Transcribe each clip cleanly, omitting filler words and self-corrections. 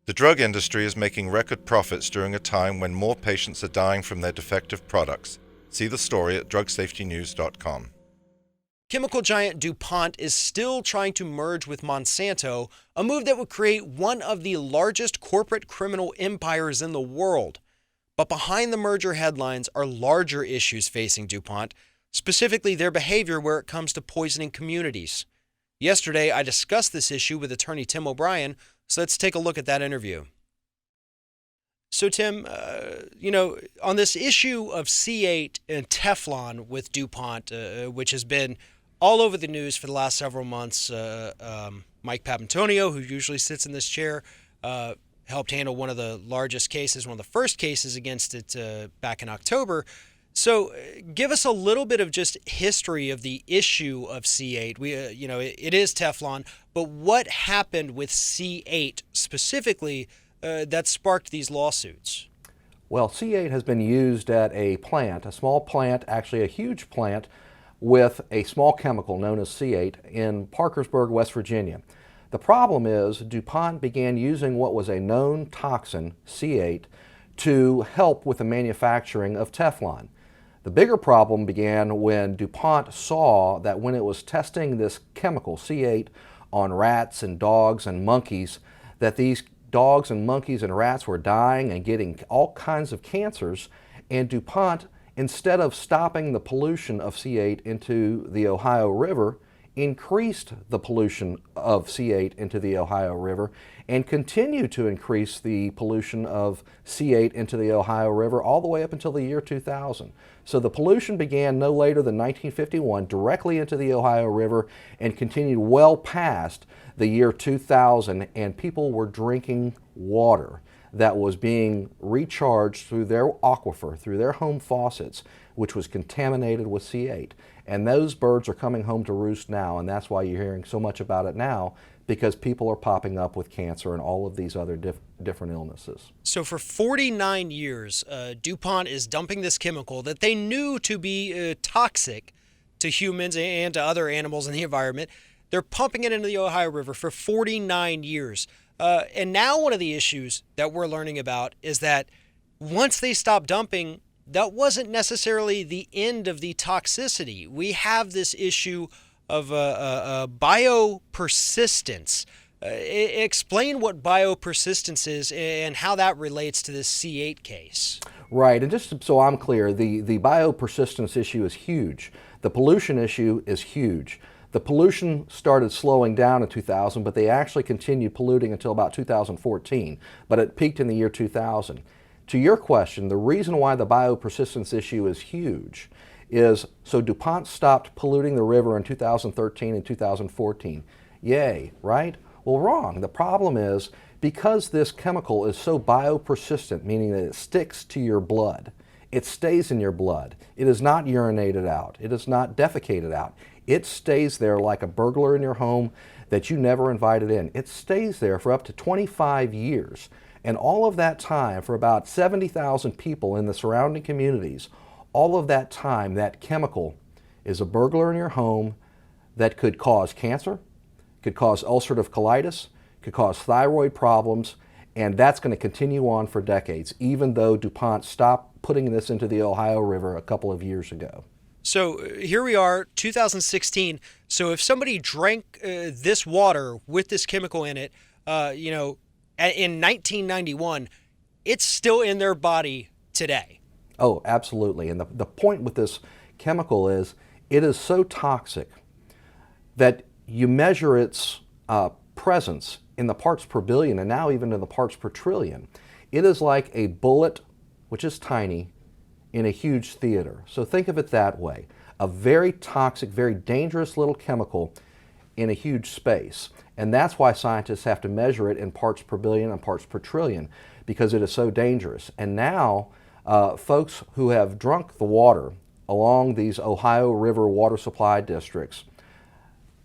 The drug industry is making record profits during a time when more patients are dying from their defective products. See the story at drugsafetynews.com. Chemical giant DuPont is still trying to merge with Monsanto, a move that would create one of the largest corporate criminal empires in the world. But behind the merger headlines are larger issues facing DuPont, specifically their behavior where it comes to poisoning communities. Yesterday, I discussed this issue with attorney Tim O'Brien, so let's take a look at that interview. So, Tim, on this issue of C8 and Teflon with DuPont, which has been all over the news for the last several months, Mike Papantonio, who usually sits in this chair, helped handle one of the largest cases, one of the first cases against it back in October. So give us a little bit of just history of the issue of C8. It is Teflon, but what happened with C8 specifically that sparked these lawsuits? Well, C8 has been used at a plant, a small plant, actually a huge plant, with a small chemical known as C8 in Parkersburg, West Virginia. The problem is DuPont began using what was a known toxin, C8, to help with the manufacturing of Teflon. The bigger problem began when DuPont saw that when it was testing this chemical, C8, on rats and dogs and monkeys, that these dogs and monkeys and rats were dying and getting all kinds of cancers, and DuPont, instead of stopping the pollution of C8 into the Ohio River, increased the pollution of C8 into the Ohio River and continued to increase the pollution of C8 into the Ohio River all the way up until the year 2000. So the pollution began no later than 1951 directly into the Ohio River and continued well past the year 2000, and people were drinking water that was being recharged through their aquifer, through their home faucets, which was contaminated with C8. And those birds are coming home to roost now, and that's why you're hearing so much about it now, because people are popping up with cancer and all of these other different illnesses. So for 49 years, DuPont is dumping this chemical that they knew to be toxic to humans and to other animals in the environment. They're pumping it into the Ohio River for 49 years. And now one of the issues that we're learning about is that once they stop dumping, that wasn't necessarily the end of the toxicity. We have this issue of biopersistence. Explain what biopersistence is and how that relates to this C8 case. Right, and just so I'm clear, the biopersistence issue is huge. The pollution issue is huge. The pollution started slowing down in 2000, but they actually continued polluting until about 2014, but it peaked in the year 2000. To your question, the reason why the biopersistence issue is huge is so DuPont stopped polluting the river in 2013 and 2014. Yay, right? Well, wrong. The problem is because this chemical is so biopersistent, meaning that it sticks to your blood, it stays in your blood. It is not urinated out. It is not defecated out. It stays there like a burglar in your home that you never invited in. It stays there for up to 25 years. And all of that time, for about 70,000 people in the surrounding communities, all of that time, that chemical is a burglar in your home that could cause cancer, could cause ulcerative colitis, could cause thyroid problems, and that's going to continue on for decades, even though DuPont stopped putting this into the Ohio River a couple of years ago. So here we are, 2016. So if somebody drank this water with this chemical in it, in 1991, it's still in their body today. Oh, absolutely. And the point with this chemical is it is so toxic that you measure its presence in the parts per billion and now even in the parts per trillion. It is like a bullet, which is tiny, in a huge theater. So think of it that way. A very toxic, very dangerous little chemical in a huge space. And that's why scientists have to measure it in parts per billion and parts per trillion, because it is so dangerous. And now, folks who have drunk the water along these Ohio River water supply districts,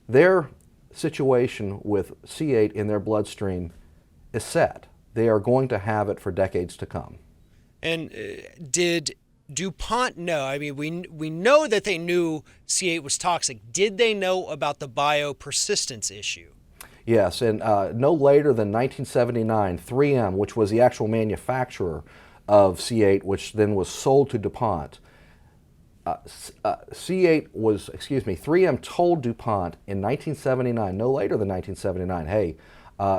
their situation with C8 in their bloodstream is set. They are going to have it for decades to come. And did DuPont know? I mean, we know that they knew C8 was toxic. Did they know about the biopersistence issue? Yes, and no later than 1979, 3M, which was the actual manufacturer of C8, which then was sold to DuPont, 3M told DuPont in 1979, no later than 1979, hey,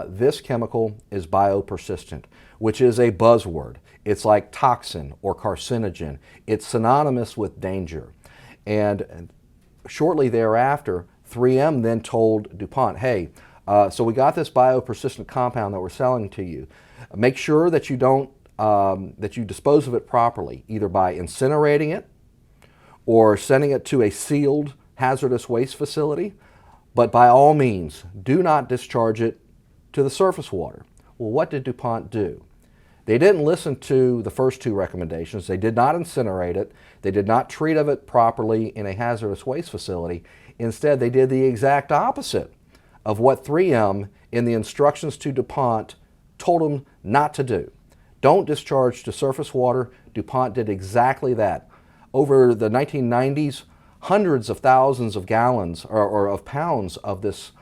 this chemical is biopersistent, which is a buzzword. It's like toxin or carcinogen. It's synonymous with danger. And shortly thereafter, 3M then told DuPont, hey, so we got this biopersistent compound that we're selling to you. Make sure that you don't, that you dispose of it properly, either by incinerating it or sending it to a sealed hazardous waste facility, but by all means, do not discharge it to the surface water. Well, what did DuPont do? They didn't listen to the first two recommendations. They did not incinerate it. They did not treat of it properly in a hazardous waste facility. Instead, they did the exact opposite of what 3M in the instructions to DuPont told them not to do. Don't discharge to surface water. DuPont did exactly that. Over the 1990s, hundreds of thousands of gallons or of pounds of this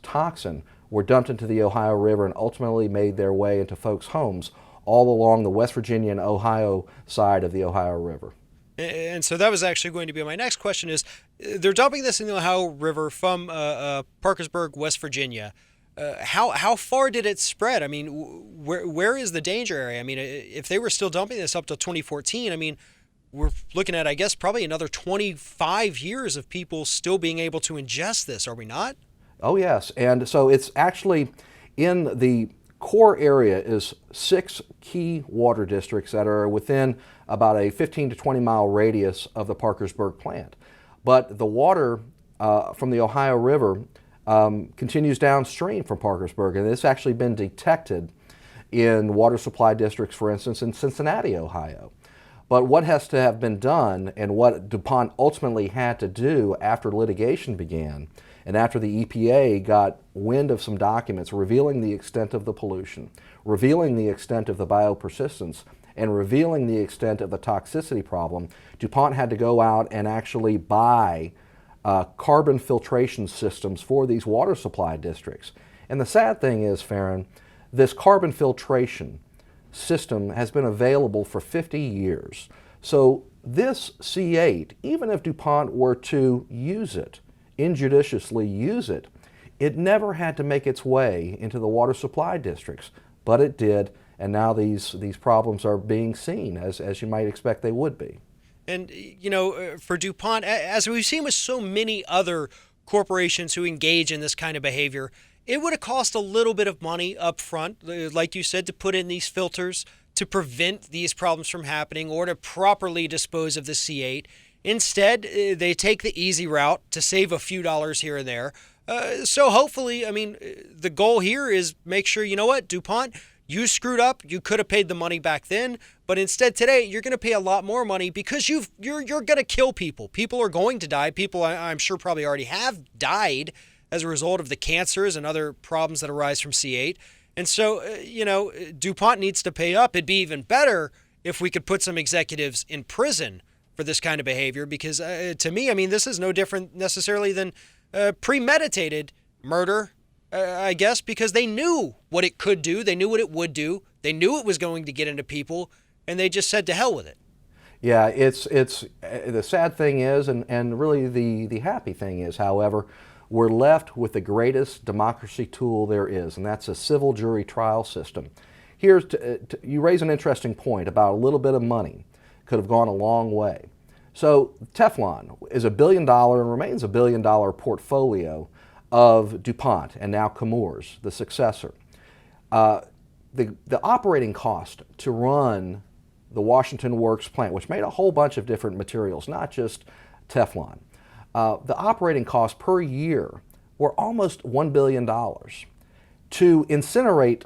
toxin were dumped into the Ohio River and ultimately made their way into folks' homes all along the West Virginia and Ohio side of the Ohio River. And so that was actually going to be my next question is, they're dumping this in the Ohio River from Parkersburg, West Virginia. How far did it spread? I mean, where is the danger area? I mean, if they were still dumping this up to 2014, I mean, we're looking at, I guess, probably another 25 years of people still being able to ingest this, are we not? Oh, yes. And so it's actually in the core area is 6 key water districts that are within about a 15 to 20 mile radius of the Parkersburg plant. But the water from the Ohio River continues downstream from Parkersburg, and it's actually been detected in water supply districts, for instance, in Cincinnati, Ohio. But what has to have been done, and what DuPont ultimately had to do after litigation began, and after the EPA got wind of some documents revealing the extent of the pollution, revealing the extent of the biopersistence, and revealing the extent of the toxicity problem, DuPont had to go out and actually buy carbon filtration systems for these water supply districts. And the sad thing is, Farron, this carbon filtration system has been available for 50 years. So this C8, even if DuPont were to use it, injudiciously use it, it never had to make its way into the water supply districts, but it did, and now these problems are being seen as you might expect they would be. And, you know, for DuPont, as we've seen with so many other corporations who engage in this kind of behavior, it would have cost a little bit of money up front, like you said, to put in these filters to prevent these problems from happening or to properly dispose of the C8. Instead, they take the easy route to save a few dollars here and there. So hopefully, I mean, the goal here is make sure, you know what, DuPont, you screwed up. You could have paid the money back then, but instead today you're going to pay a lot more money because you're going to kill people. People are going to die. People, I'm sure, probably already have died as a result of the cancers and other problems that arise from C8. And so, you know, DuPont needs to pay up. It'd be even better if we could put some executives in prison for this kind of behavior, because to me, I mean, this is no different necessarily than premeditated murder, I guess, because they knew what it could do. They knew what it would do. They knew it was going to get into people, and they just said to hell with it. Yeah, it's the sad thing is, and really the happy thing is, however, we're left with the greatest democracy tool there is, and that's a civil jury trial system. You raise an interesting point about a little bit of money could have gone a long way. So Teflon is $1 billion and remains $1 billion portfolio of DuPont and now Chemours, the successor. The operating cost to run the Washington Works plant, which made a whole bunch of different materials, not just Teflon, the operating costs per year were almost $1 billion. To incinerate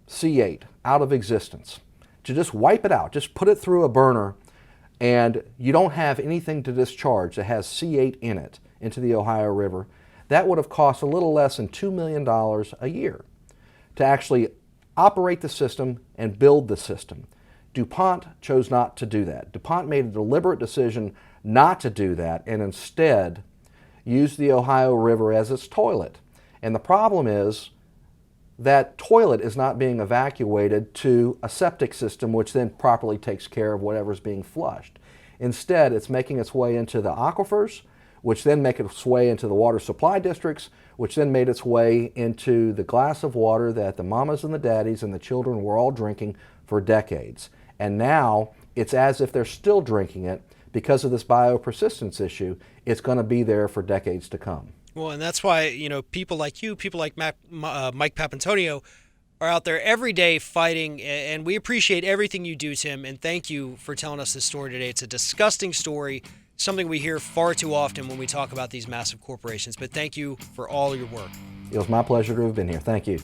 C8 out of existence, to just wipe it out, just put it through a burner, and you don't have anything to discharge that has C8 in it into the Ohio River, that would have cost a little less than $2 million a year to actually operate the system and build the system. DuPont chose not to do that. DuPont made a deliberate decision not to do that and instead used the Ohio River as its toilet. And the problem is that toilet is not being evacuated to a septic system, which then properly takes care of whatever's being flushed. Instead, it's making its way into the aquifers, which then make its way into the water supply districts, which then made its way into the glass of water that the mamas and the daddies and the children were all drinking for decades. And now it's as if they're still drinking it because of this biopersistence issue. It's going to be there for decades to come. Well, and that's why, people like you, people like Mike Papantonio are out there every day fighting, and we appreciate everything you do, Tim, and thank you for telling us this story today. It's a disgusting story, something we hear far too often when we talk about these massive corporations, but thank you for all your work. It was my pleasure to have been here. Thank you.